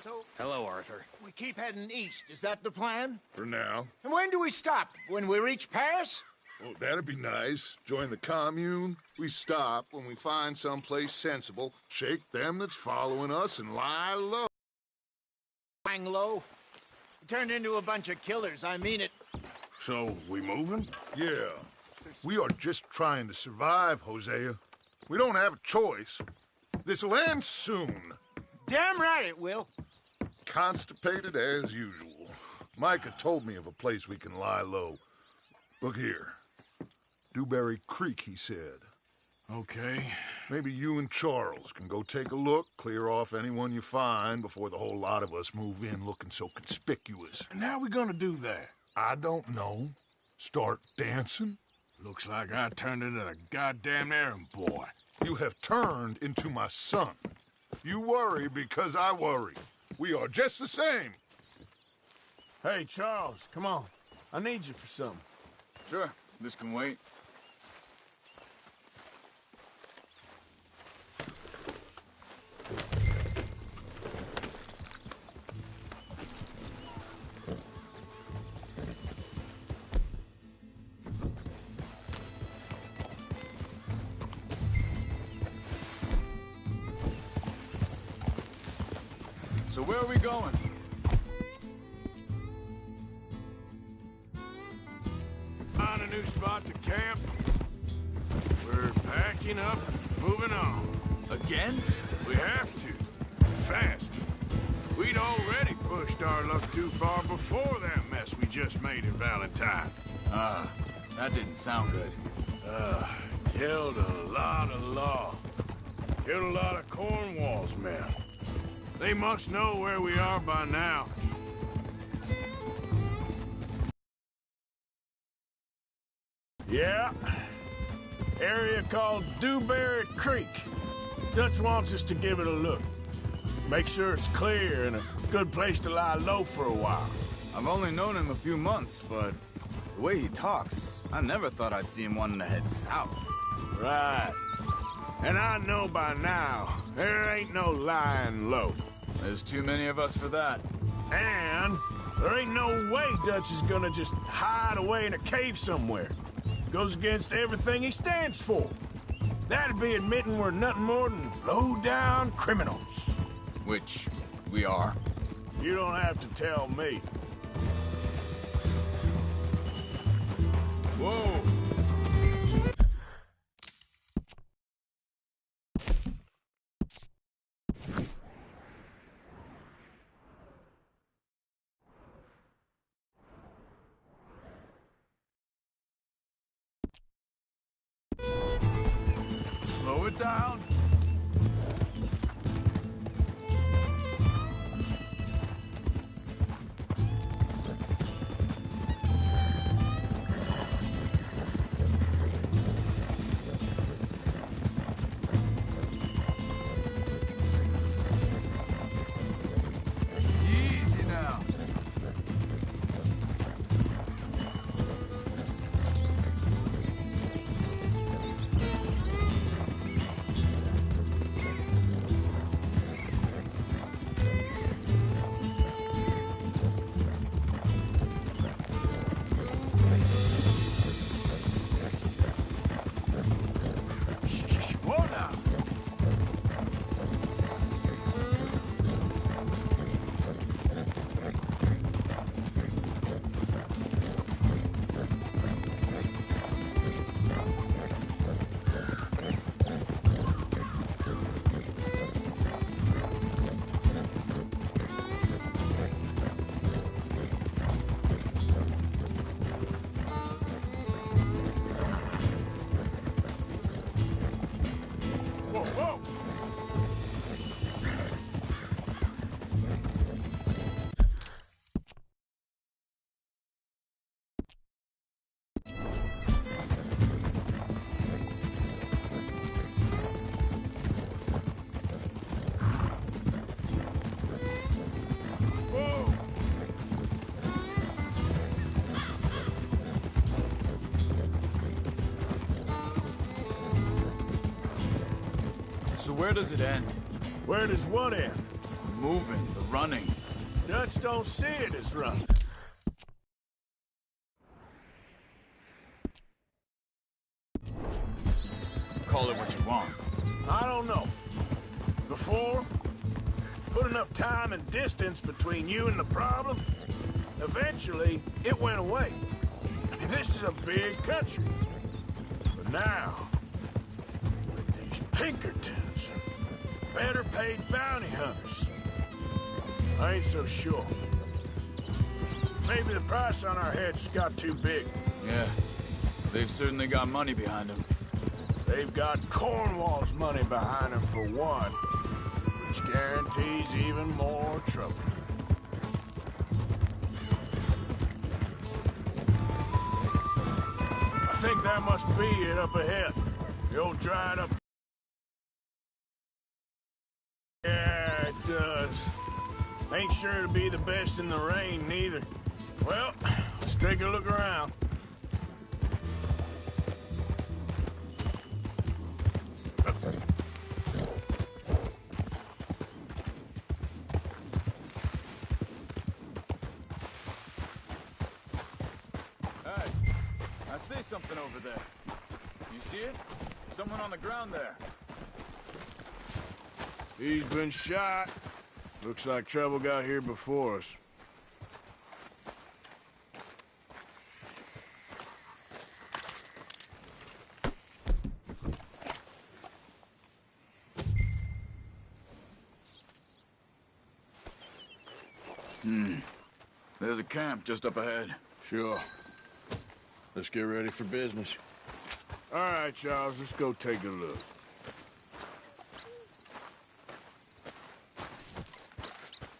So, Hello, Arthur. we keep heading east. Is that the plan? For now. And when do we stop? When we reach Paris? Oh, that'd be nice. Join the commune. We stop when we find someplace sensible, shake them that's following us, and lie low. Lying low? We turned into a bunch of killers, I mean it. So, we moving? Yeah. We are just trying to survive, Hosea. We don't have a choice. This'll end soon. Damn right it will. Constipated as usual. Micah told me of a place we can lie low. Look here. Dewberry Creek, he said. Okay. Maybe you and Charles can go take a look, clear off anyone you find before the whole lot of us move in looking so conspicuous. And how we gonna do that? I don't know. Start dancing? Looks like I turned into the goddamn errand boy. You have turned into my son. You worry because I worry. We are just the same. Hey, Charles, come on. I need you for something. Sure, this can wait. So where are we going? Find a new spot to camp. We're packing up, moving on. Again? We have to. Fast. We'd already pushed our luck too far before that mess we just made in Valentine. That didn't sound good. Killed a lot of law. Killed a lot of Cornwall's men. They must know where we are by now. Yeah. Area called Dewberry Creek. Dutch wants us to give it a look. Make sure it's clear and a good place to lie low for a while. I've only known him a few months, but the way he talks, I never thought I'd see him wanting to head south. Right. And I know by now, there ain't no lying low. There's too many of us for that. And there ain't no way Dutch is gonna just hide away in a cave somewhere. Goes against everything he stands for. That'd be admitting we're nothing more than low-down criminals. Which we are. You don't have to tell me. Whoa! Slow it down. Easy now. Whoa now. Whoa, whoa! Whoa! So where does it end? Where does what end? moving, the running. Dutch don't see it as running. Call it what you want. I don't know. Before, put enough time and distance between you and the problem, eventually it went away. I mean, this is a big country. But now, with these Pinkertons, better paid bounty hunters, I ain't so sure. Maybe the price on our heads got too big. Yeah, they've certainly got money behind them. They've got Cornwall's money behind them for one, which guarantees even more trouble. I think that must be it up ahead. The old dried up... Yeah, it does. Ain't sure to be the best in the rain, neither. Well, let's take a look around. Hey, I see something over there. You see it? Someone on the ground there. He's been shot. Looks like trouble got here before us. There's a camp just up ahead. Sure. Let's get ready for business. All right, Charles, let's go take a look.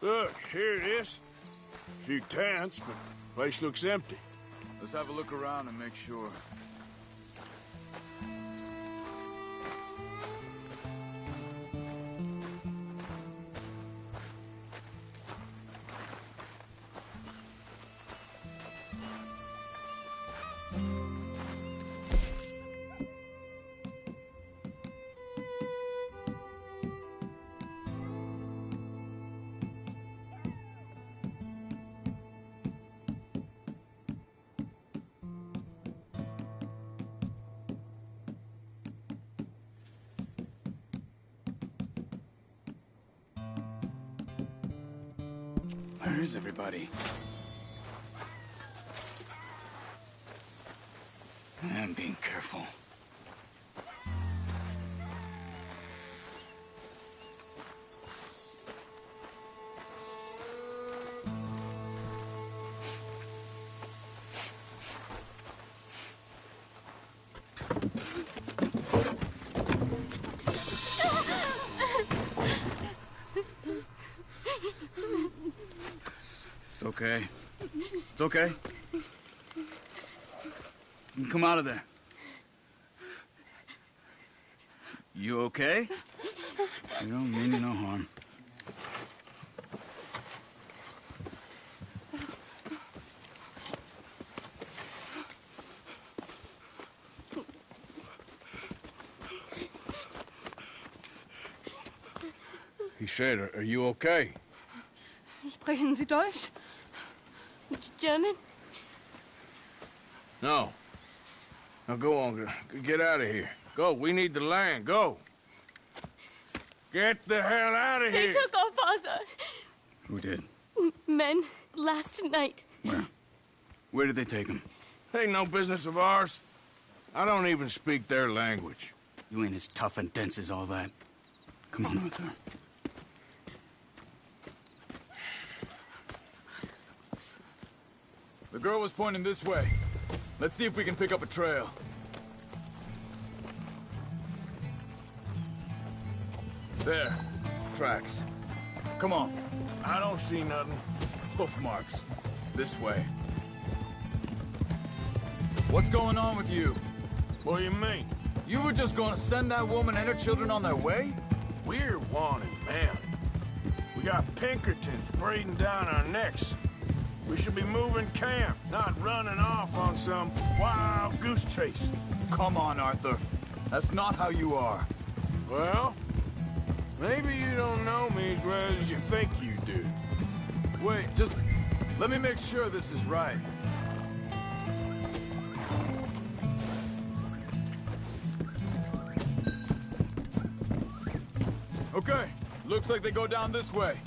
Look, here it is. A few tents, but the place looks empty. Let's have a look around and make sure. Where is everybody? I'm being careful. It's okay. It's okay. Come out of there. You okay? You don't mean you no harm. He said, are you okay? Sprechen Sie Deutsch? German? No. Now go on, get out of here. Go, we need the land, go. Get the hell out of They here. took our father. Who did? Men last night. Where? Where did they take him? Ain't no business of ours. I don't even speak their language. You ain't as tough and dense as all that. Come on, Arthur. The girl was pointing this way. Let's see if we can pick up a trail. There. Tracks. Come on. I don't see nothing. Hoof marks. This way. What's going on with you? What do you mean? You were just gonna send that woman and her children on their way? We're wanted, man. We got Pinkertons breathing down our necks. We should be moving camp, not running off on some wild goose chase. Come on, Arthur. That's not how you are. Well, Maybe you don't know me as well as you think you do. Wait, just let me make sure this is right. Okay, looks like they go down this way.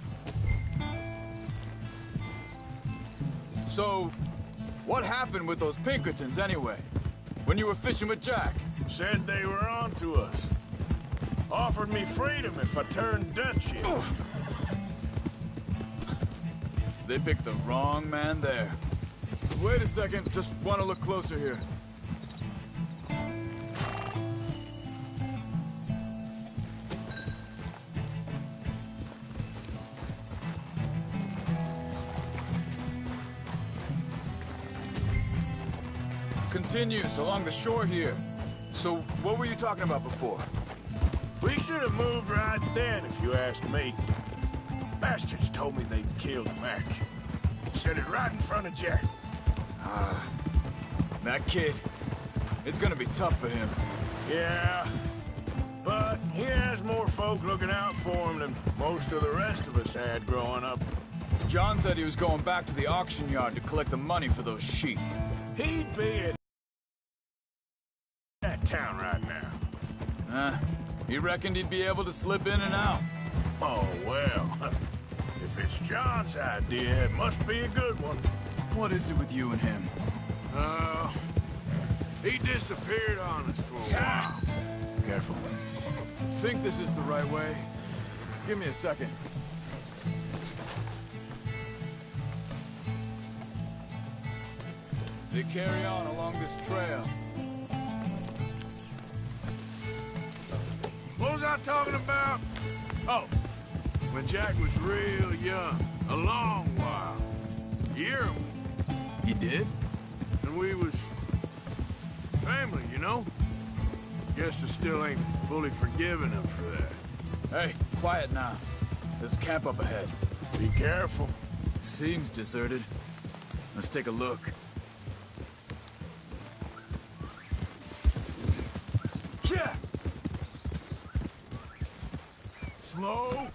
So, what happened with those Pinkertons anyway? When you were fishing with Jack? Said they were on to us. Offered me freedom if I turned Dutch in. They picked the wrong man there. Wait a second, just want to look closer here. Continues along the shore here. So, what were you talking about before? We should have moved right then, if you ask me. Bastards told me they'd killed Mac. Said it right in front of Jack. That kid. It's gonna be tough for him. Yeah, but he has more folk looking out for him than most of the rest of us had growing up. John said he was going back to the auction yard to collect the money for those sheep. He'd be in that town right now. He reckoned he'd be able to slip in and out. Oh, well. If it's John's idea, it must be a good one. What is it with you and him? He disappeared on us for a while. Careful. Think this is the right way? Give me a second. They carry on along this trail. What was I talking about? Oh, when Jack was real young, a long while. Year, He did? and we was family, you know? Guess I still ain't fully forgiven him for that. Hey, quiet now. There's a camp up ahead. Be careful. Seems deserted. Let's take a look. Yeah. Slow.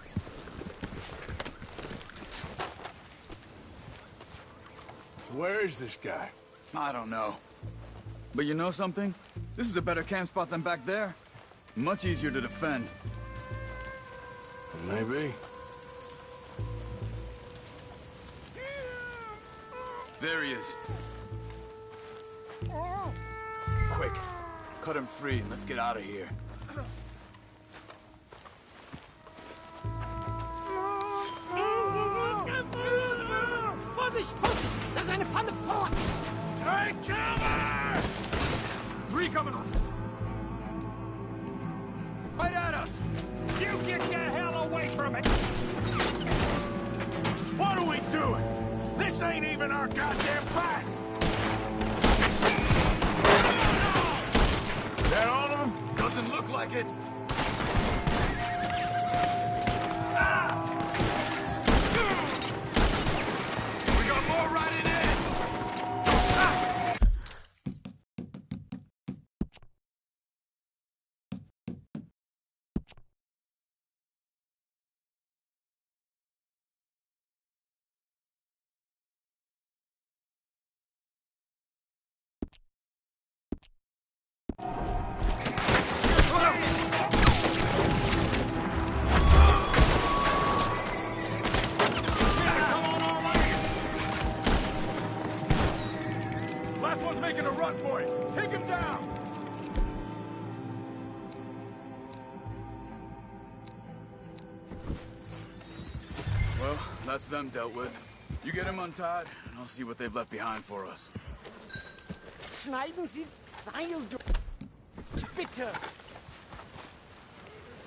Where is this guy? I don't know. But you know something? This is a better camp spot than back there. Much easier to defend. Maybe. There he is. Quick. Cut him free and let's get out of here. Vorsicht, Vorsicht! Das ist eine Pfanne! Vorsicht! Take cover! 3 coming up. Right at us! You get the hell away from it! What are we doing? This ain't even our goddamn fight! Is that all of them? Doesn't look like it. We got more riding in. Last one's making a run for it. Take him down. Well, that's them dealt with. You get him untied, and I'll see what they've left behind for us. Schneiden Sie Seil durch. Bitte!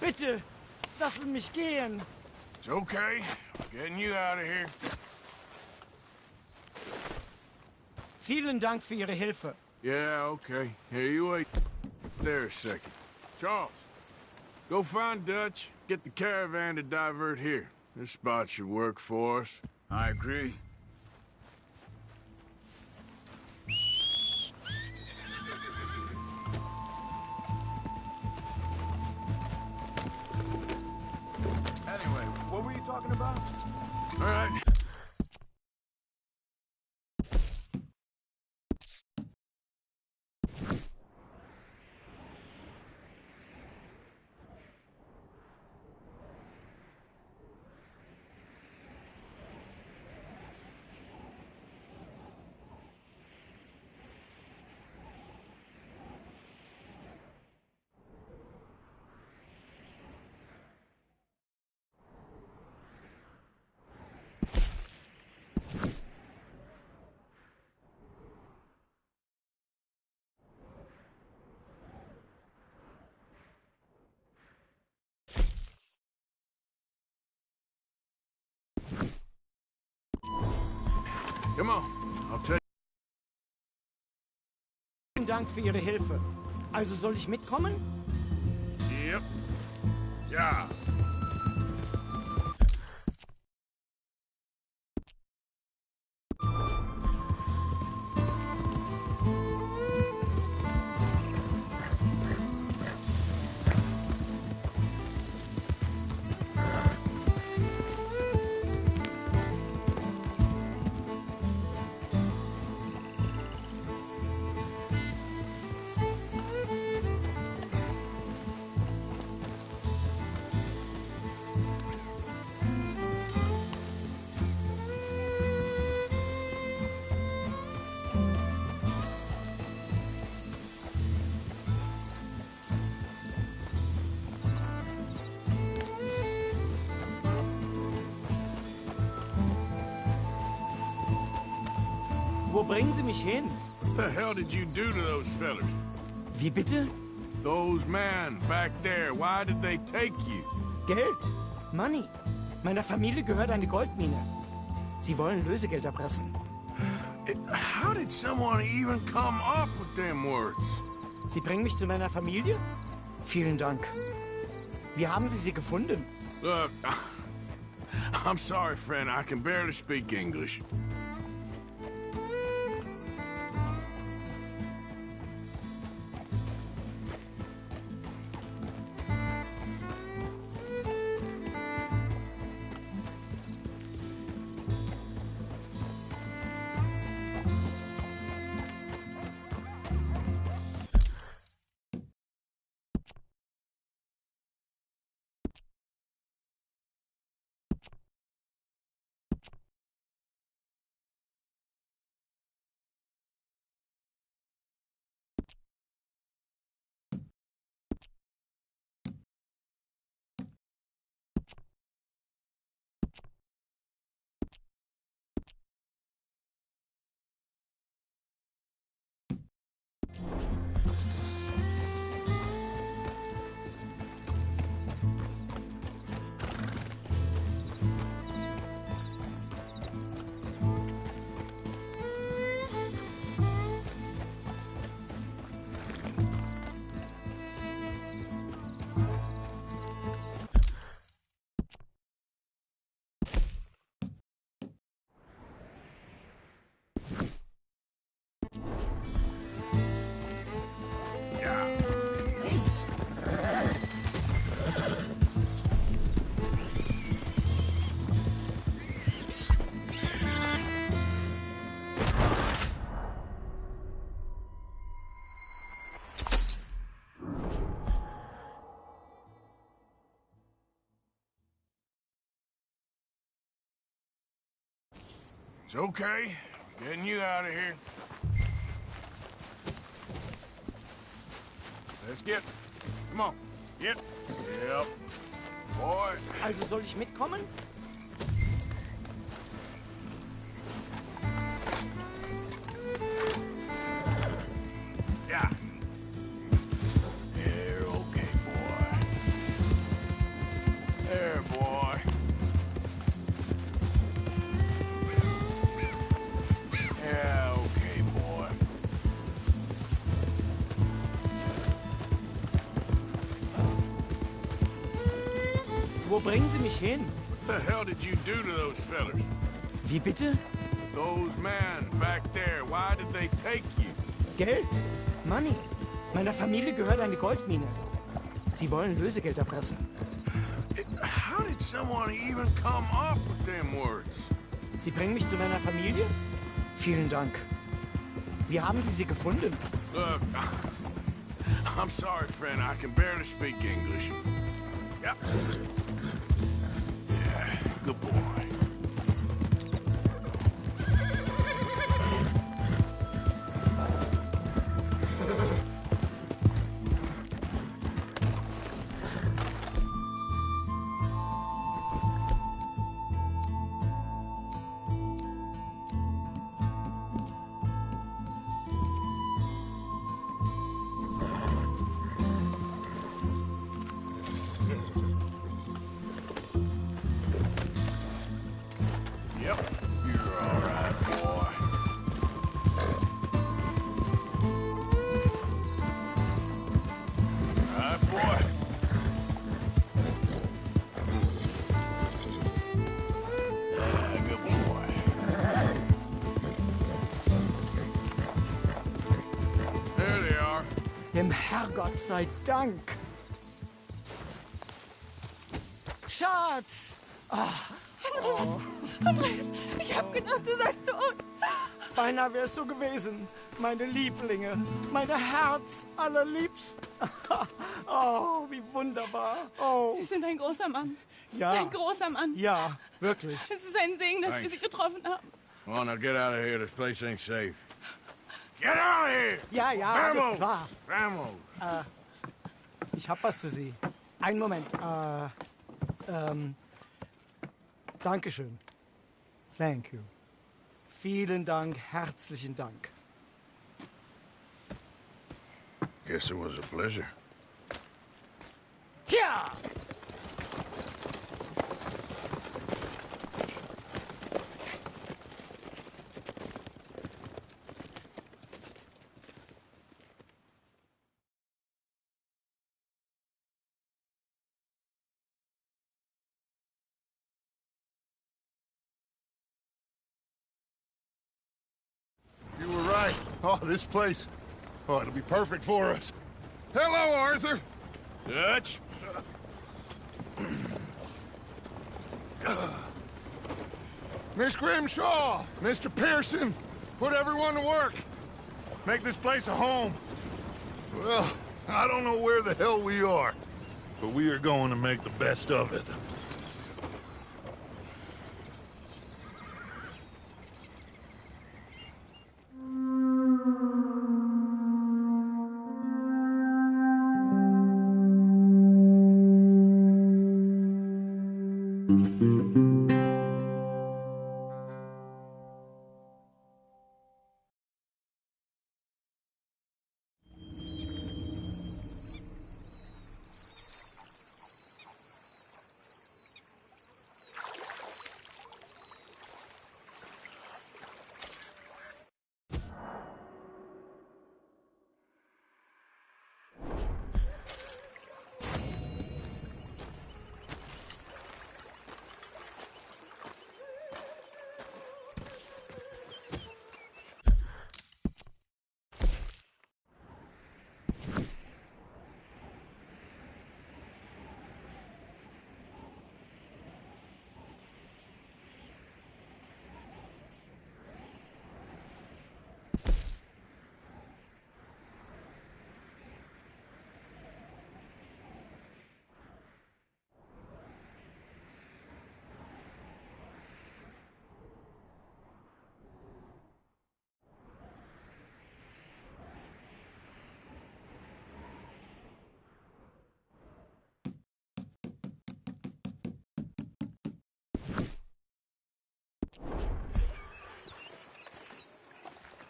Bitte! Lassen mich gehen! It's okay. Getting you out of here. Vielen Dank für Ihre Hilfe. Yeah, okay. Here, you wait there a second. Charles, go find Dutch. Get the caravan to divert here. This spot should work for us. I agree. Dank für Ihre Hilfe. Also soll ich mitkommen? Yep. Ja. Wo bringen Sie mich hin? What the hell did you do to those fellers? Wie bitte? Those men back there, why did they take you? Geld. Money. Meiner Familie gehört eine Goldmine. Sie wollen Lösegeld erpressen. How did someone even come up with them words? Sie bringen mich zu meiner Familie? Vielen Dank. Wie haben Sie sie gefunden? Look, I'm sorry, friend. I can barely speak English. It's okay. Getting you out of here. Let's get. Come on. Get. Yep. Boy. Also soll ich mitkommen? Yeah. There, okay, boy. There, boy. Yeah, okay, boy. Wo bringen Sie mich hin? What the hell did you do to those fellers? Wie bitte? Those men back there, why did they take you? Geld. Money. Meiner Familie gehört eine Goldmine. Sie wollen Lösegeld erpressen. How did someone even come up with them words? Sie bringen mich zu meiner Familie? Vielen Dank. Wie haben Sie sie gefunden? Look, I'm sorry, friend. I can barely speak English. Yeah. Yeah, good boy. Dem Herrgott sei Dank. Schatz! Andreas, ich hab gedacht, du seist tot. Beinahe wär's so gewesen. Meine Lieblinge, meine Herz allerliebsten. Oh, wie wunderbar. Oh, Sie sind ein großer Mann. ja. Ein großer Mann. Ja, wirklich. Es ist ein Segen, dass wir Sie getroffen haben. Come on, now get out of here. This place ain't safe. Get out of here! Ja, ja, alles klar. Vamos! Ich hab was für Sie. Einen Moment. Dankeschön. Thank you. Vielen Dank, herzlichen Dank. Guess it was a pleasure. Ja! You were right. Oh, this place. Oh, it'll be perfect for us. Hello, Arthur. Dutch? Miss Grimshaw, Mr. Pearson, put everyone to work. Make this place a home. Well, I don't know where the hell we are, but we are going to make the best of it.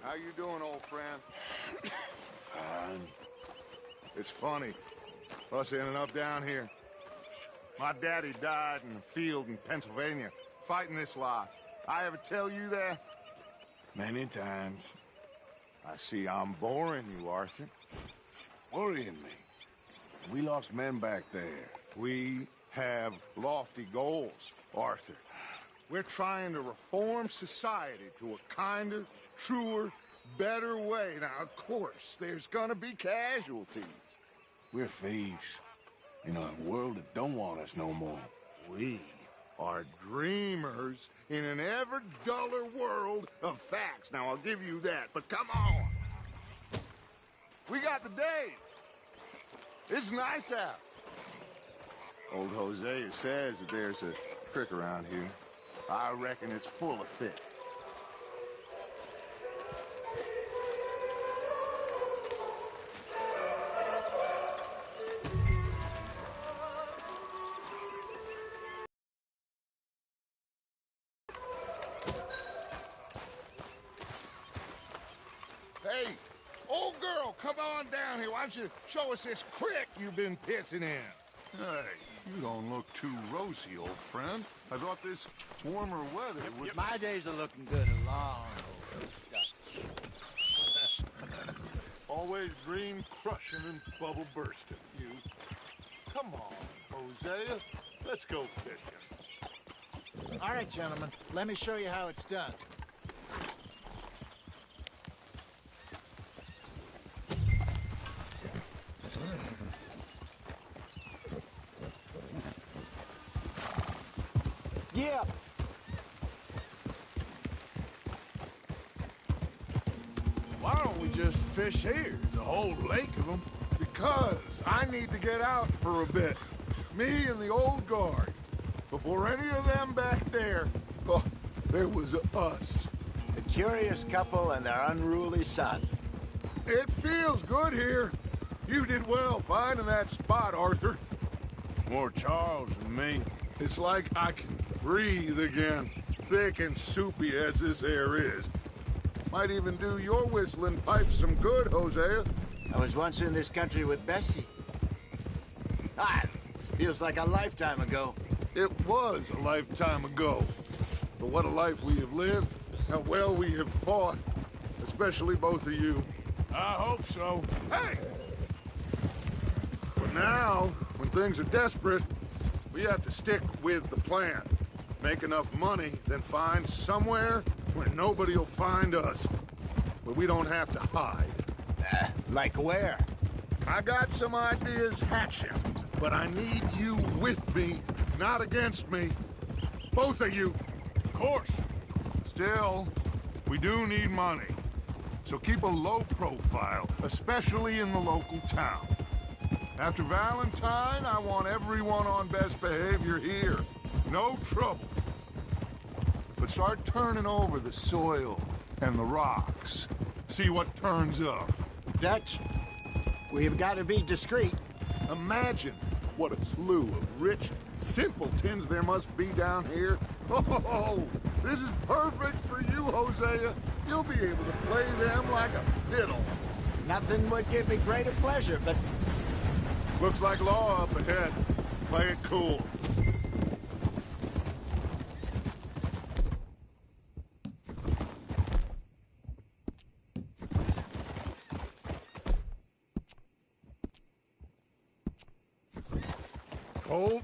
How you doing, old friend? Fine. It's funny, us ending up down here. My daddy died in the field in Pennsylvania, fighting this lot. I ever tell you that? Many times. I see I'm boring you, Arthur. Worrying me. We lost men back there. We have lofty goals, Arthur. We're trying to reform society to a kinder, truer, better way. Now, of course, there's gonna be casualties. We're thieves. In a world that don't want us no more. We are dreamers in an ever duller world of facts. Now, I'll give you that, but come on. We got the day. It's nice out. Old Hosea says that there's a creek around here. I reckon it's full of fish. Hey, old girl, come on down here. Why don't you show us this creek you've been pissing in? Hey, you don't look too rosy, old friend. I thought this warmer weather would... My days are looking good along. Always green crushing and bubble bursting, you. Come on, Hosea. Let's go fishing. All right, gentlemen, let me show you how it's done. Yeah. Why don't we just fish here? There's a whole lake of them. Because I need to get out for a bit. Me and the old guard. Before any of them back there, oh, there was us. A curious couple and their unruly son. It feels good here. You did well finding that spot, Arthur. More Charles than me. It's like I can breathe again, thick and soupy as this air is. Might even do your whistling pipes some good, Hosea. I was once in this country with Bessie. Feels like a lifetime ago. It was a lifetime ago. But what a life we have lived. How well we have fought. Especially both of you. I hope so. Hey! But now, when things are desperate, we have to stick with the plan. Make enough money, then find somewhere where nobody will find us. Where we don't have to hide. Like where? I got some ideas hatching, but I need you with me, not against me. Both of you. Of course. Still, we do need money. So keep a low profile, especially in the local town. After Valentine, I want everyone on best behavior here. No trouble. But start turning over the soil and the rocks. See what turns up. Dutch, we've got to be discreet. Imagine what a slew of rich simpletons there must be down here. Oh, this is perfect for you, Hosea. You'll be able to play them like a fiddle. Nothing would give me greater pleasure, but... Looks like law up ahead. Play it cool. Hold.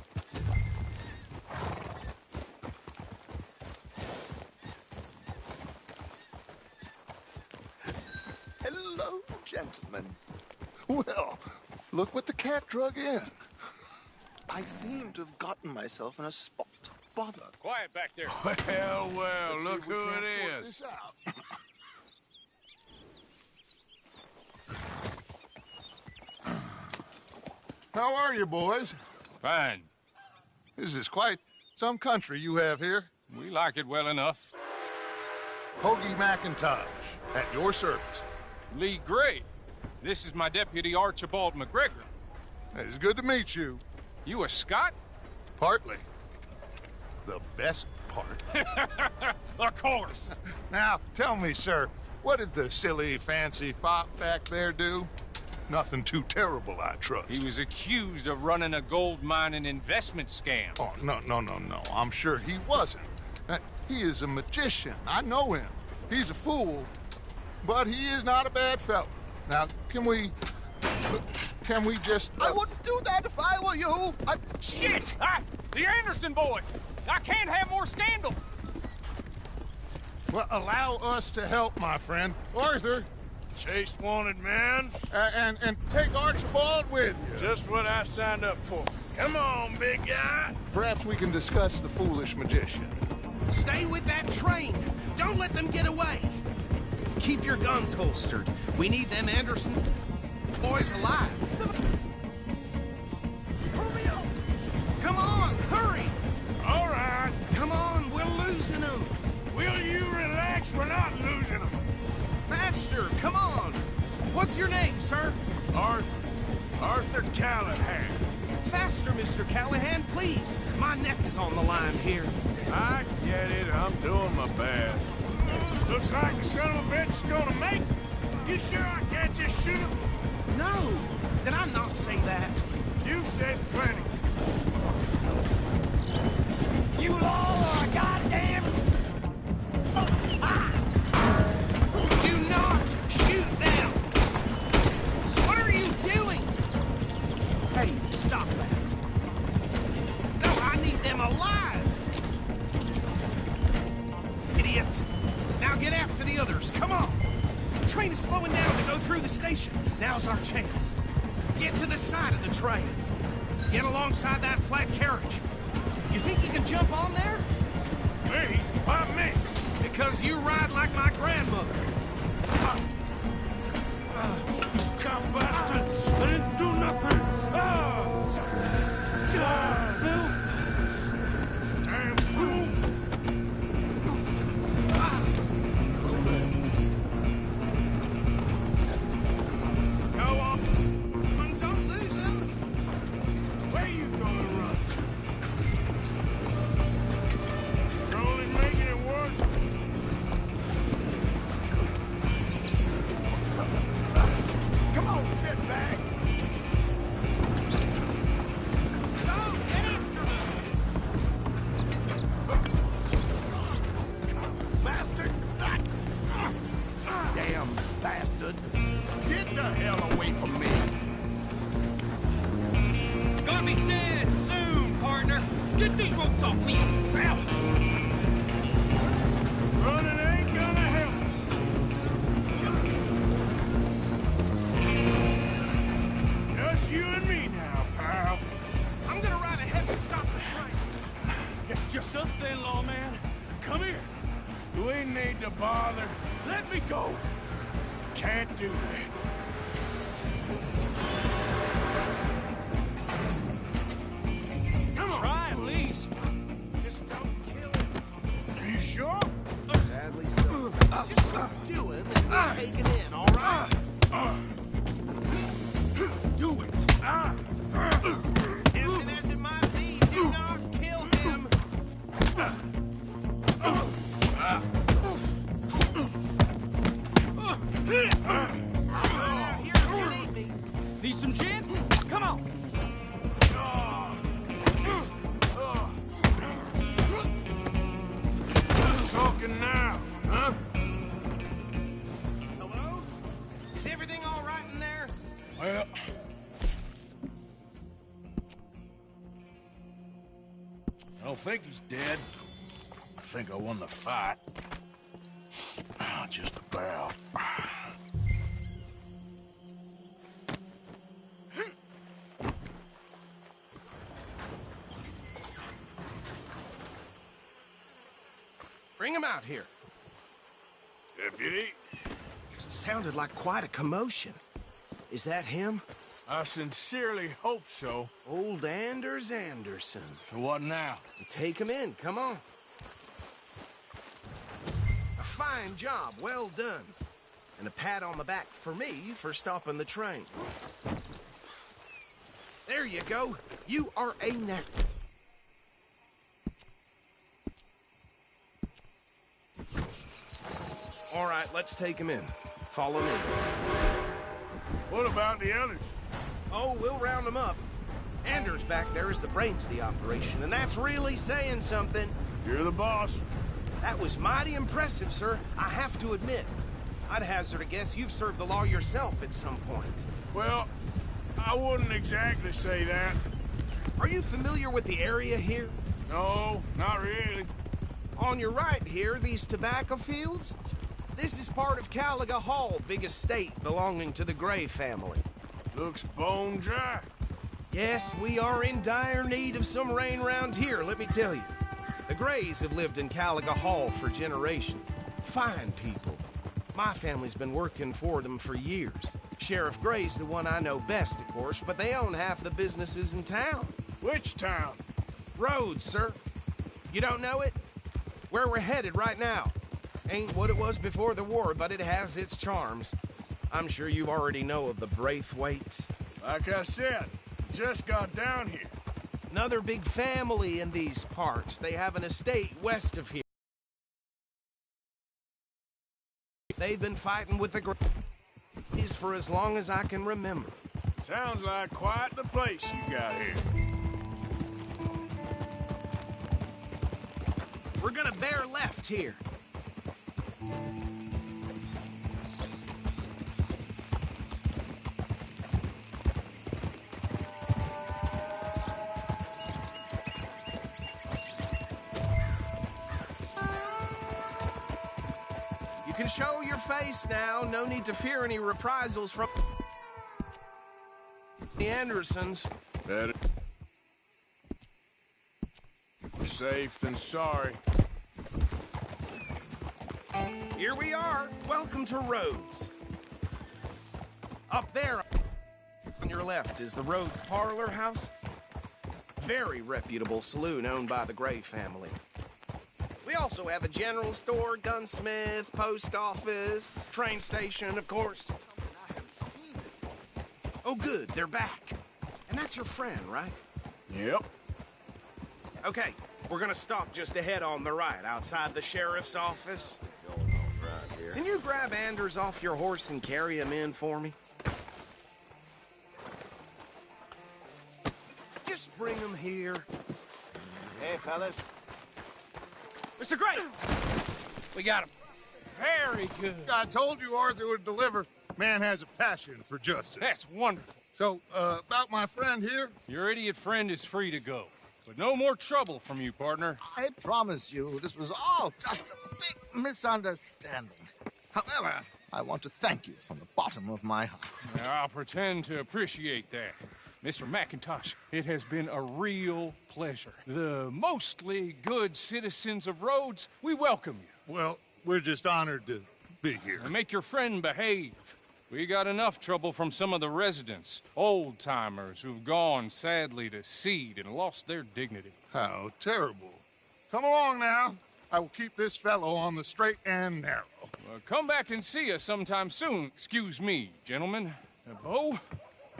Hello, gentlemen. Well, look what the cat drug in. I seem to have gotten myself in a spot. Bother. Quiet back there. Well, look who it is. How are you, boys? Fine. This is quite some country you have here. We like it well enough. Hoagie McIntosh, at your service. Lee Gray. This is my deputy Archibald McGregor. It's good to meet you. You a Scot? Partly. The best part. Of course. Now, tell me, sir, what did the silly, fancy fop back there do? Nothing too terrible, I trust. He was accused of running a gold mining investment scam. Oh, no. I'm sure he wasn't. He is a magician. I know him. He's a fool, but he is not a bad fellow. Now, can we just... I wouldn't do that if I were you. Shit! The Anderson boys! I can't have more scandal! Well, allow us to help, my friend. Arthur, Chase wanted man. and take Archibald with you. Just what I signed up for. Come on, big guy. Perhaps we can discuss the foolish magician. Stay with that train. Don't let them get away. Keep your guns holstered. We need them Anderson boys alive. Come on, hurry! All right. Come on, we're losing them. Will you relax? We're not losing them. Faster, come on. What's your name, sir? Arthur Callahan. Faster, Mr. Callahan, please. My neck is on the line here. I get it. I'm doing my best. Looks like the son of a bitch is gonna make it. You sure I can't just shoot him? No, did I not say that? You've said plenty. You all are goddamn... Do not shoot them! What are you doing? Hey, stop that. No, I need them alive! Idiot! Now get after the others, come on! The train is slowing down to go through the station. Now's our chance. Get to the side of the train. Get alongside that flat carriage. You think you can jump on there? Me? Why me? Because you ride like my grandmother. You cow bastard! I didn't do nothing! Damn fool! Go on! Don't lose him! Where you gonna run? You're only making it worse. Come on, sit back. Go, get after him! Bastard! Damn bastard! Get the hell away from me! Gonna be dead soon, partner! Get these ropes off me, fellas! Running ain't gonna help. Just you and me now, pal. I'm gonna ride ahead and stop the train. It's just us then, lawman. Come here. You ain't need to bother. Let me go. Can't do that. Come on. Try at least. Just don't kill him. Are you sure? Sadly so. Just do him and we'll take it in, all right? Do it. Tempting as it might be, do not kill him. Out here if you need me. Need some gin? Come on. Just talking now, huh? Hello? Is everything all right in there? Well, I don't think he's dead. I think I won the fight. Just about. Bring him out here. Deputy, Sounded like quite a commotion. Is that him? I sincerely hope so. Old Anders Anderson. So what now? Take him in, come on. A fine job, well done. And a pat on the back for me for stopping the train. There you go. You are a knack. All right, let's take him in. Follow me. What about the others? Oh, we'll round them up. Anders back there is the brains of the operation, and that's really saying something. You're the boss. That was mighty impressive, sir. I have to admit. I'd hazard a guess you've served the law yourself at some point. Well, I wouldn't exactly say that. Are you familiar with the area here? No, not really. On your right here, these tobacco fields? This is part of Caliga Hall, big estate belonging to the Gray family. Looks bone dry. Yes, we are in dire need of some rain round here, let me tell you. The Grays have lived in Caliga Hall for generations. Fine people. My family's been working for them for years. Sheriff Gray's the one I know best, of course, but they own half the businesses in town. Which town? Rhodes, sir. You don't know it? Where we're headed right now. Ain't what it was before the war, but it has its charms. I'm sure you already know of the Braithwaites. Like I said, just got down here. Another big family in these parts. They have an estate west of here. They've been fighting with the Grays for as long as I can remember. Sounds like quite the place you got here. We're gonna bear left here. You can show your face now. No need to fear any reprisals from the Andersons. Better safe than sorry. Here we are. Welcome to Rhodes. Up there on your left is the Rhodes Parlor House. Very reputable saloon owned by the Gray family. We also have a general store, gunsmith, post office, train station, of course. Oh, good, they're back. And that's your friend, right? Yep. Okay, we're gonna stop just ahead on the right, outside the sheriff's office. Can you grab Anders off your horse and carry him in for me? Just bring him here. Hey, fellas. Mr. Gray! We got him. Very good. I told you Arthur would deliver. Man has a passion for justice. That's wonderful. So, about my friend here? Your idiot friend is free to go. But no more trouble from you, partner. I promise you, this was all just a big misunderstanding. However, I want to thank you from the bottom of my heart. I'll pretend to appreciate that. Mr. McIntosh, it has been a real pleasure. The mostly good citizens of Rhodes, we welcome you. Well, we're just honored to be here. And make your friend behave. We got enough trouble from some of the residents, old-timers who've gone, sadly, to seed and lost their dignity. How terrible. Come along now. I will keep this fellow on the straight and narrow. Well, come back and see us sometime soon. Excuse me, gentlemen. Bo,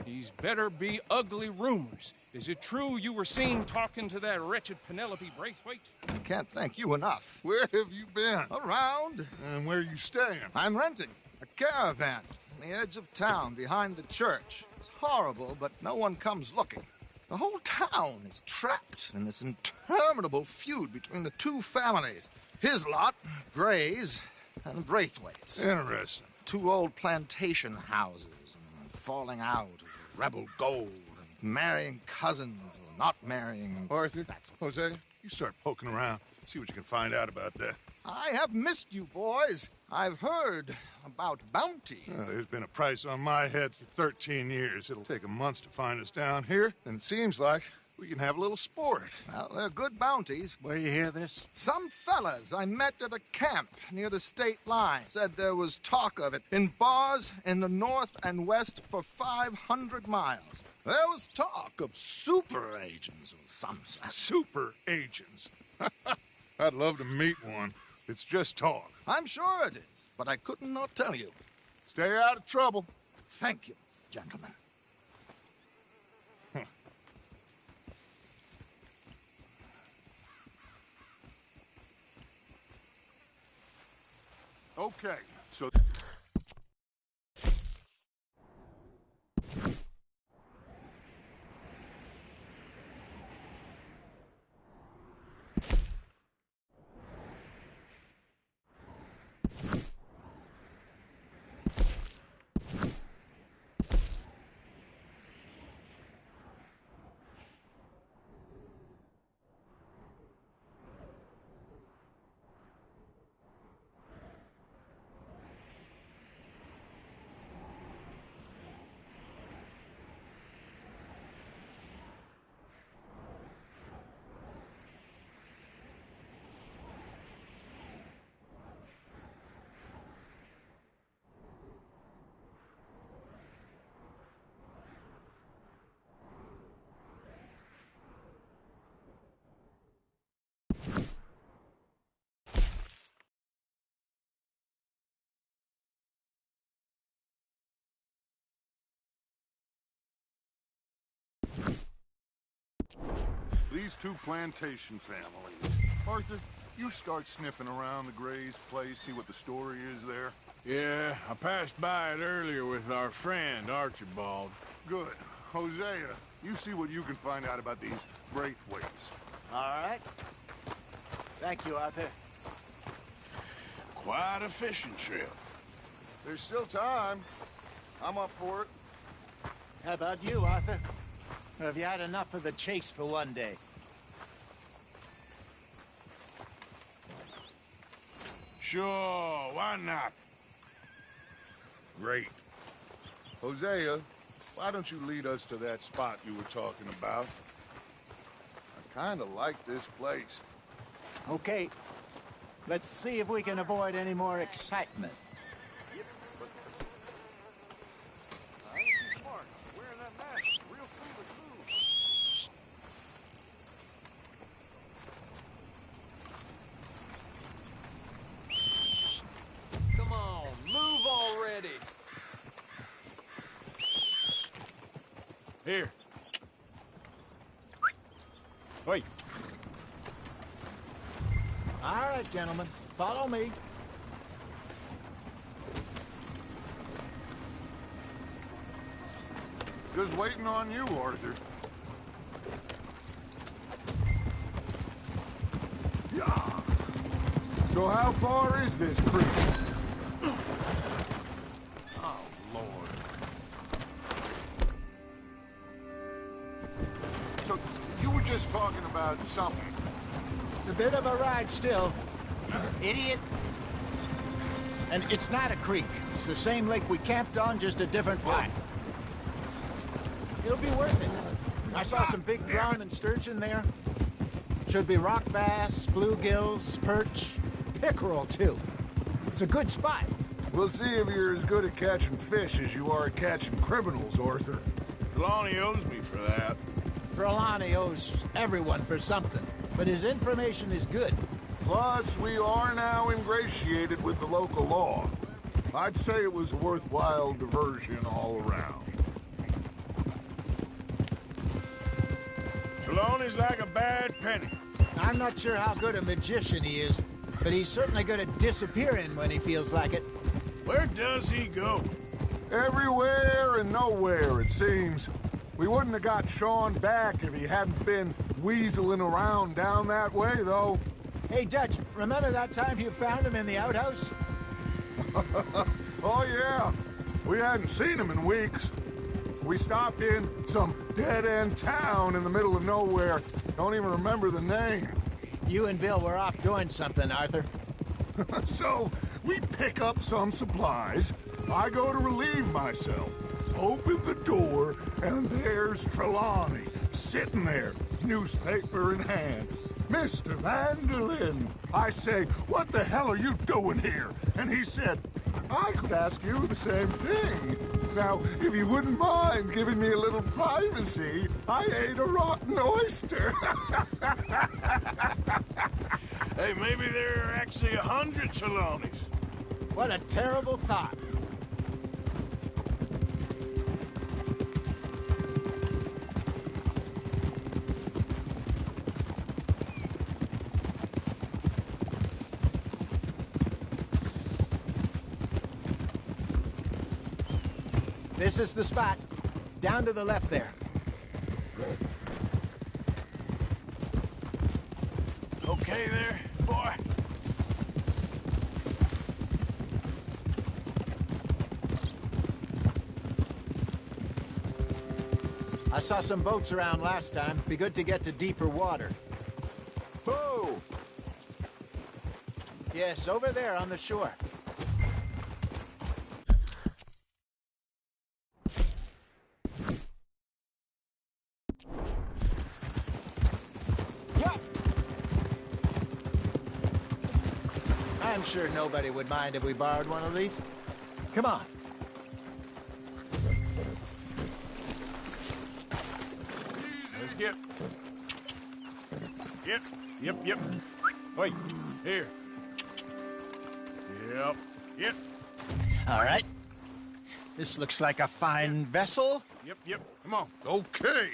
these better be ugly rumors. Is it true you were seen talking to that wretched Penelope Braithwaite? I can't thank you enough. Where have you been? Around. And where you staying? I'm renting a caravan on the edge of town behind the church. It's horrible, but no one comes looking. The whole town is trapped in this interminable feud between the two families. His lot, Gray's, and Braithwaite's. Interesting. Two old plantation houses, and falling out of rebel gold, and marrying cousins or not marrying. Arthur, Jose, you start poking around. See what you can find out about that. I have missed you, boys. I've heard about bounty. There's been a price on my head for 13 years. It'll take a month to find us down here, and it seems like we can have a little sport. Well, they're good bounties. Where you hear this? Some fellas I met at a camp near the state line said there was talk of it in bars in the north and west for 500 miles. There was talk of super agents of some sort. Super agents. I'd love to meet one. It's just talk. I'm sure it is, but I couldn't not tell you. Stay out of trouble. Thank you, gentlemen. Okay, so... These two plantation families. Arthur, you start sniffing around the Gray's place, see what the story is there. Yeah, I passed by it earlier with our friend, Archibald. Good. Hosea, you see what you can find out about these Braithwaites. All right. Thank you, Arthur. Quite a fishing trip. There's still time. I'm up for it. How about you, Arthur? Or have you had enough of the chase for one day? Sure, why not? Great. Hosea, why don't you lead us to that spot you were talking about? I kind of like this place. Okay. Let's see if we can avoid any more excitement. Come on, move already. Here. Wait. All right, gentlemen, follow me. Just waiting on you, Arthur. Yeah. So how far is this creek? Oh, Lord. So you were just talking about something. It's a bit of a ride still, idiot. And it's not a creek. It's the same lake we camped on, just a different way. It'll be worth it. I saw some big drum and sturgeon there. Should be rock bass, bluegills, perch, pickerel, too. It's a good spot. We'll see if you're as good at catching fish as you are at catching criminals, Arthur. Trelawney owes me for that. Trelawney owes everyone for something, but his information is good. Plus, we are now ingratiated with the local law. I'd say it was a worthwhile diversion all around. Trelawney's like a bad penny. I'm not sure how good a magician he is, but he's certainly good at disappearing when he feels like it. Where does he go? Everywhere and nowhere, it seems. We wouldn't have got Sean back if he hadn't been weaseling around down that way, though. Hey, Dutch, remember that time you found him in the outhouse? Oh, yeah. We hadn't seen him in weeks. We stopped in some dead-end town in the middle of nowhere. Don't even remember the name. You and Bill were off doing something, Arthur. So, we pick up some supplies. I go to relieve myself. Open the door, and there's Trelawney, sitting there, newspaper in hand. Mr. Vanderlyn. I say, what the hell are you doing here? And he said, I could ask you the same thing. Now, if you wouldn't mind giving me a little privacy, I ate a rotten oyster. Hey, maybe there are actually 100 Trelawneys. What a terrible thought. This is the spot. Down to the left there. Okay there, boy? I saw some boats around last time. Be good to get to deeper water. Whoa! Yes, over there on the shore. Yup! I'm sure nobody would mind if we borrowed one of these. Come on. Let's get... Yep. Wait, here. Yep. All right. This looks like a fine vessel. Yep. Come on. Okay.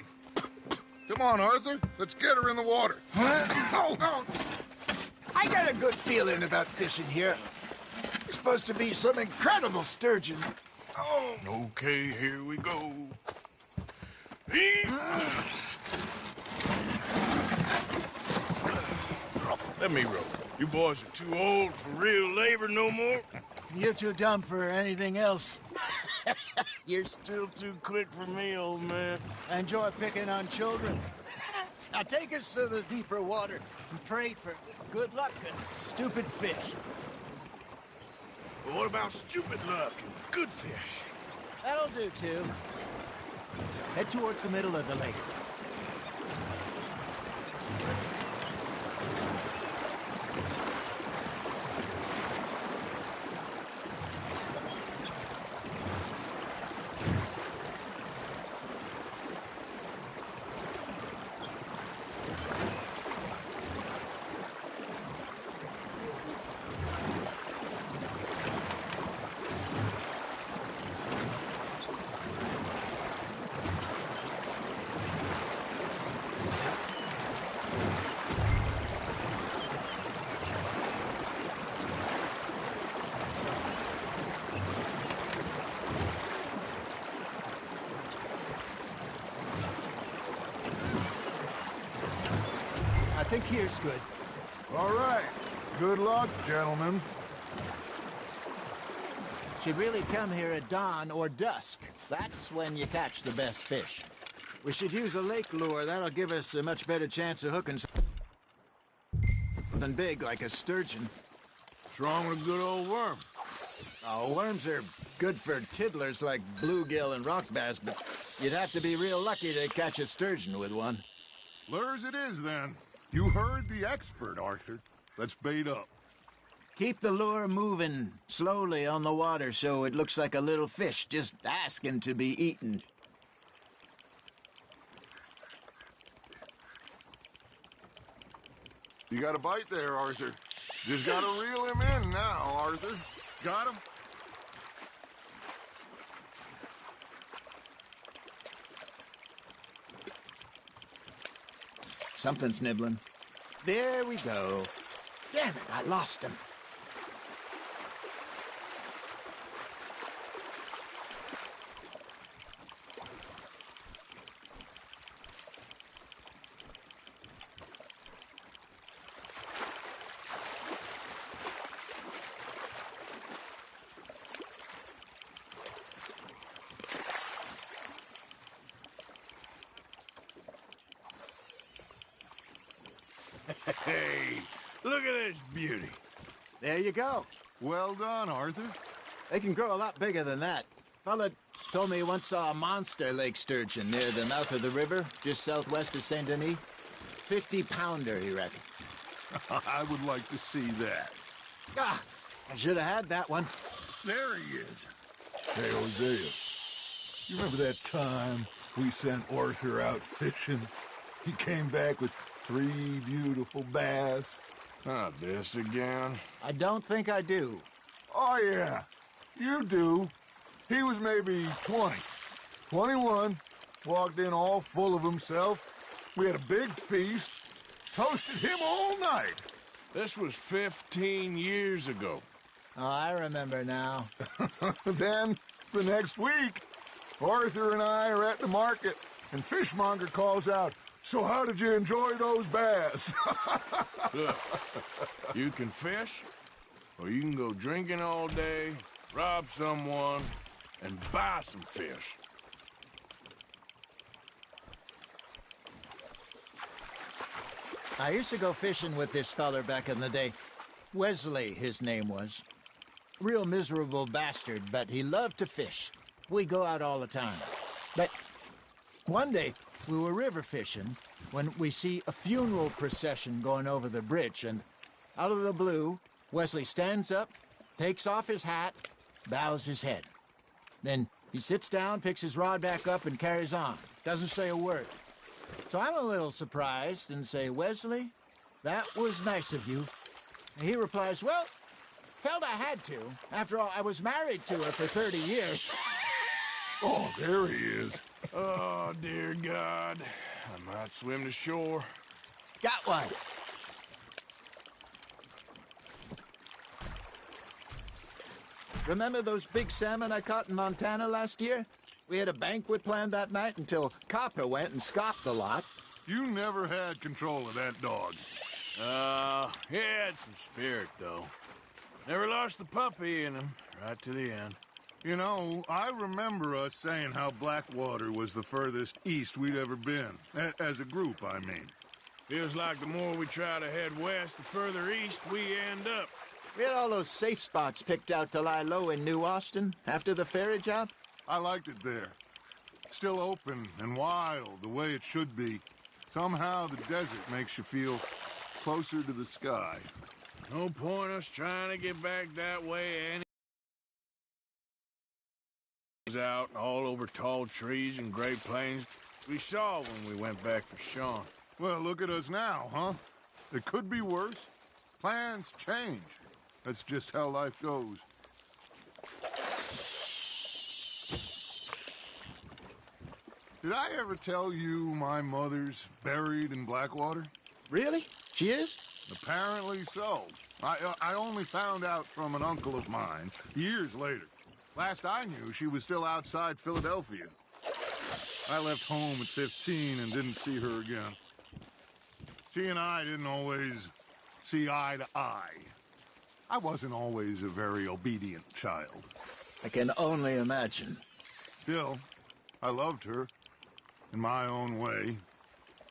Come on, Arthur. Let's get her in the water. Oh. I got a good feeling about fishing here. There's supposed to be some incredible sturgeon. Oh. Okay, here we go. Let me row. You boys are too old for real labor no more. You're too dumb for anything else. You're still too quick for me, old man. I enjoy picking on children. Now take us to the deeper water and pray for good luck and stupid fish. But what about stupid luck and good fish? That'll do, too. Head towards the middle of the lake. think here's good. All right. Good luck, gentlemen. Should really come here at dawn or dusk. That's when you catch the best fish. We should use a lake lure. That'll give us a much better chance of hooking something big like a sturgeon. What's wrong with a good old worm? Oh, worms are good for tiddlers like bluegill and rock bass, but you'd have to be real lucky to catch a sturgeon with one. Lures it is, then. You heard the expert, Arthur. Let's bait up. Keep the lure moving slowly on the water so it looks like a little fish just asking to be eaten. You got a bite there, Arthur. Just gotta reel him in now, Arthur. Got him? Something's nibbling. There we go. Damn it, I lost him. Hey, look at this beauty. There you go. Well done, Arthur. They can grow a lot bigger than that. Fella told me he once saw a monster lake sturgeon near the mouth of the river, just southwest of Saint Denis. 50-pounder, he reckoned. I would like to see that. Ah, I should have had that one. There he is. Hey, Hosea. You remember that time we sent Arthur out fishing? He came back with 3 beautiful bass. Not this again. I don't think I do. Oh, yeah. You do. He was maybe 20. 21. Walked in all full of himself. We had a big feast. Toasted him all night. This was 15 years ago. Oh, I remember now. Then, the next week, Arthur and I are at the market, and Fishmonger calls out, "So how did you enjoy those bass?" Look, you can fish, or you can go drinking all day, rob someone, and buy some fish. I used to go fishing with this feller back in the day. Wesley, his name was. Real miserable bastard, but he loved to fish. We go out all the time. But one day, we were river fishing when we see a funeral procession going over the bridge, and out of the blue, Wesley stands up, takes off his hat, bows his head. Then he sits down, picks his rod back up, and carries on. Doesn't say a word. So I'm a little surprised and say, "Wesley, that was nice of you." And he replies, "Well, felt I had to. After all, I was married to her for 30 years. Oh, there he is. Oh, dear God. I might swim to shore. Got one. Remember those big salmon I caught in Montana last year? We had a banquet planned that night until Copper went and scoffed the lot. You never had control of that dog. He had some spirit, though. Never lost the puppy in him, right to the end. You know, I remember us saying how Blackwater was the furthest east we'd ever been. As a group, I mean. Feels like the more we try to head west, the further east we end up. We had all those safe spots picked out to lie low in New Austin after the ferry job. I liked it there. Still open and wild, the way it should be. Somehow the desert makes you feel closer to the sky. No point us trying to get back that way any out all over tall trees and Great Plains we saw when we went back for Sean. Well, look at us now, huh? It could be worse. Plans change. That's just how life goes. Did I ever tell you my mother's buried in Blackwater? Really? She is? Apparently so. I only found out from an uncle of mine years later. Last I knew, she was still outside Philadelphia. I left home at 15 and didn't see her again. She and I didn't always see eye to eye. I wasn't always a very obedient child. I can only imagine. Still, I loved her in my own way,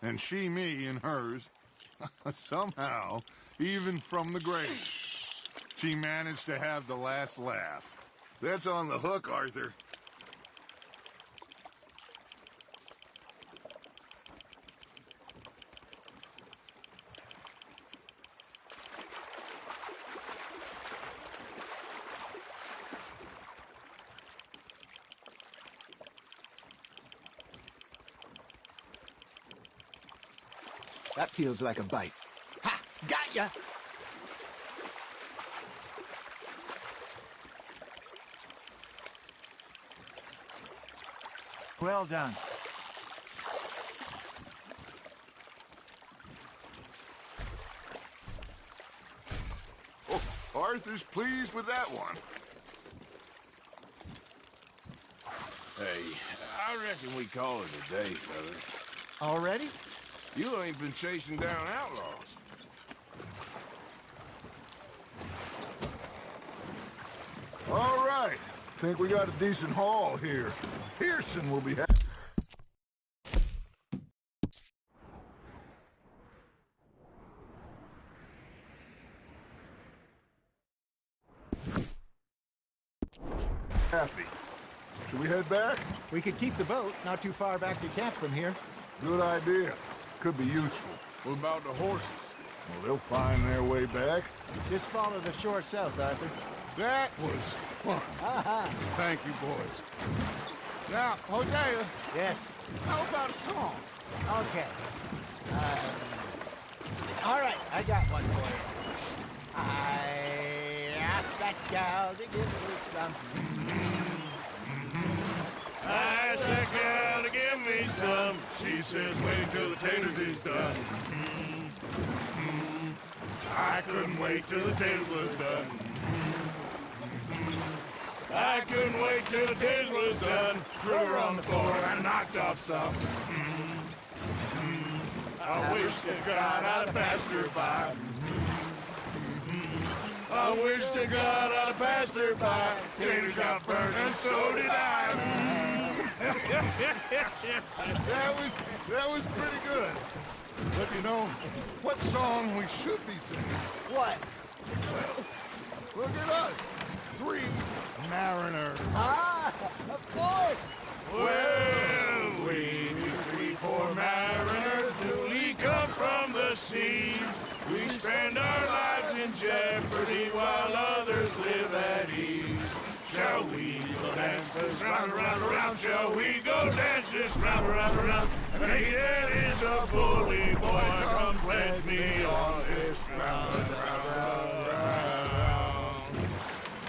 and she me in hers. Somehow, even from the grave, she managed to have the last laugh. That's on the hook, Arthur. That feels like a bite. Ha! Got ya! Well done. Oh, Arthur's pleased with that one. Hey, I reckon we call it a day, fellas. Already? You ain't been chasing down outlaws. All right. Think we got a decent haul here. Pearson will be happy. Should we head back? We could keep the boat, not too far back to camp from here. Good idea. Could be useful. What about the horses? Well, they'll find their way back. Just follow the shore south, Arthur. That was fun. Thank you, boys. Now, Hosea. Yes? How about a song? Okay. All right, I got one for you. I asked that gal to give me some. I asked that gal to give me some. She says, wait till the taters is done. I couldn't wait till the taters was done. I couldn't wait till the taters was done. Threw her on the floor and knocked off some. I wish to God I'd have passed her by. I wish to God I'd have passed her by. Taters got burned and so did I. That was pretty good. But you know, what song we should be singing? What? Well, look at us. 3 mariners. Ah, of course. Well, we 3 poor mariners newly come from the seas. We spend our lives in jeopardy while others live at ease. Shall we go dance this round, around, around? Shall we go dance this round, around, around? And he that is a bully boy, come pledge me on this ground, round, round.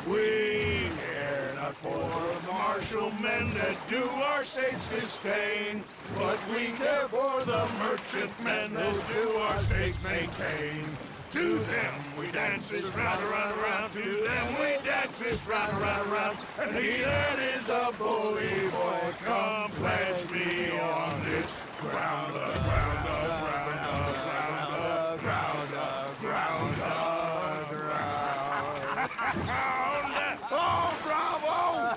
We care not for the martial men that do our state's disdain, but we care for the merchant men that do our state's maintain. To them we dance this round, around, around. To them we dance this round, around, around. And he that is a bully boy, come pledge me on this ground, ground, ground, ground, ground, ground, ground. Oh, bravo!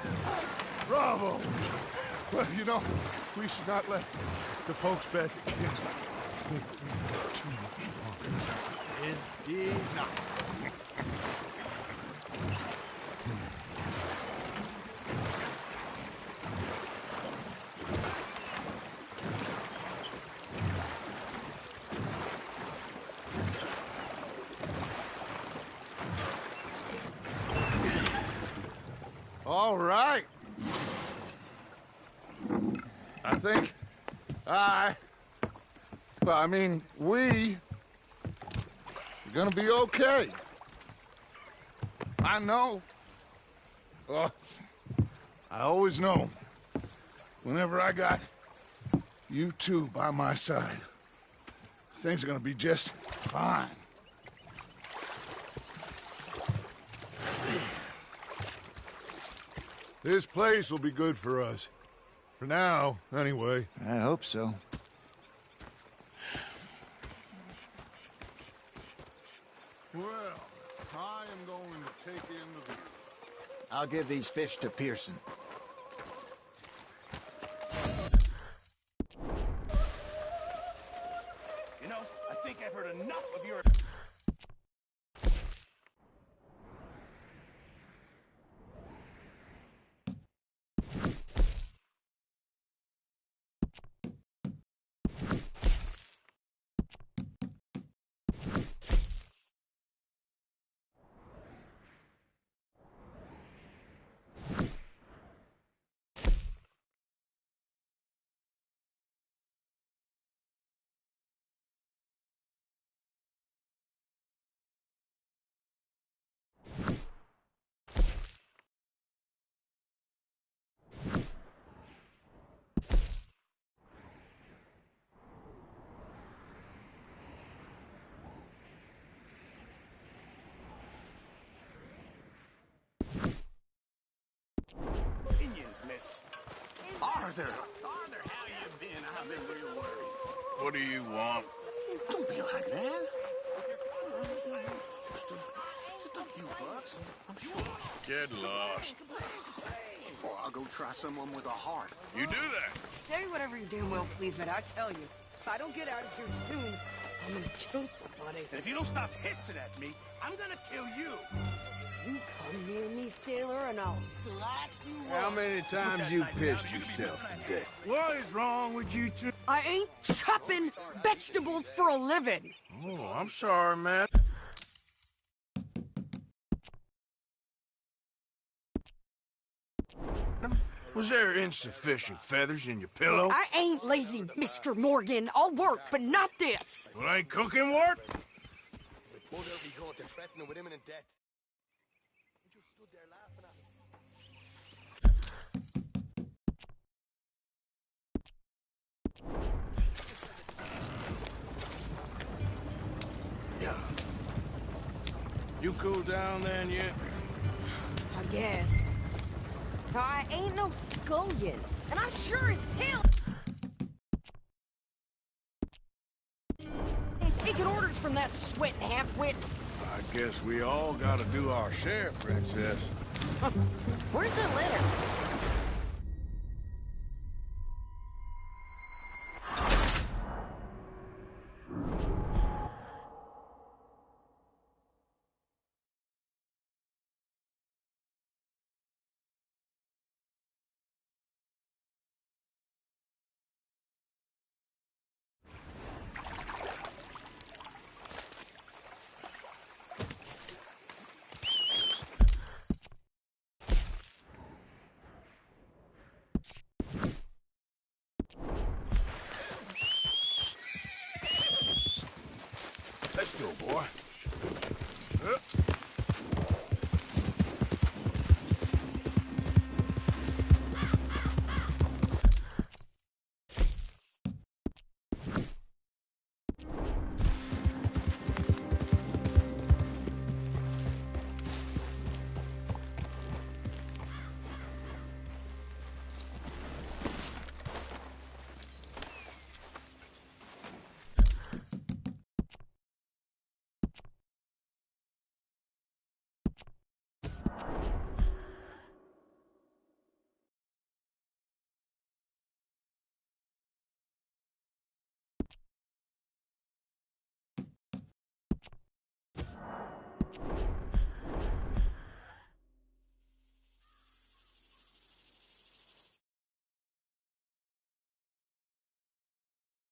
Bravo! Well, you know, we should not let the folks back at camp think that we had too much fun. Indeed not. All right. I think we're gonna be okay. I know. Oh, I always know. Whenever I got you two by my side, things are gonna be just fine. This place will be good for us. For now, anyway. I hope so. I am going to take in the view. I'll give these fish to Pearson. You know, I think I've heard enough of your... Indians, miss. Arthur! Arthur, how you been? I've been real worried. What do you want? Don't be like that. Just a few bucks, I'm sure. Get lost. Or I'll go try someone with a heart. You do that. Say whatever you damn well please, but I tell you, if I don't get out of here soon, I'm gonna kill somebody. And if you don't stop hissing at me, I'm gonna kill you. You come near me, sailor, and I'll slice you How up. many times you pissed yourself today? What is wrong with you two? I ain't chopping vegetables for a living. Oh, I'm sorry, man. Was there insufficient feathers in your pillow? I ain't lazy, Mr. Morgan. I'll work, but not this. Well, ain't cooking work? With imminent death. Yeah. You cool down then yet? I guess. I ain't no scullion, and I sure as hell ain't taking orders from that sweating half-wit. I guess we all gotta do our share, Princess. Where's that letter? Let's go, boy.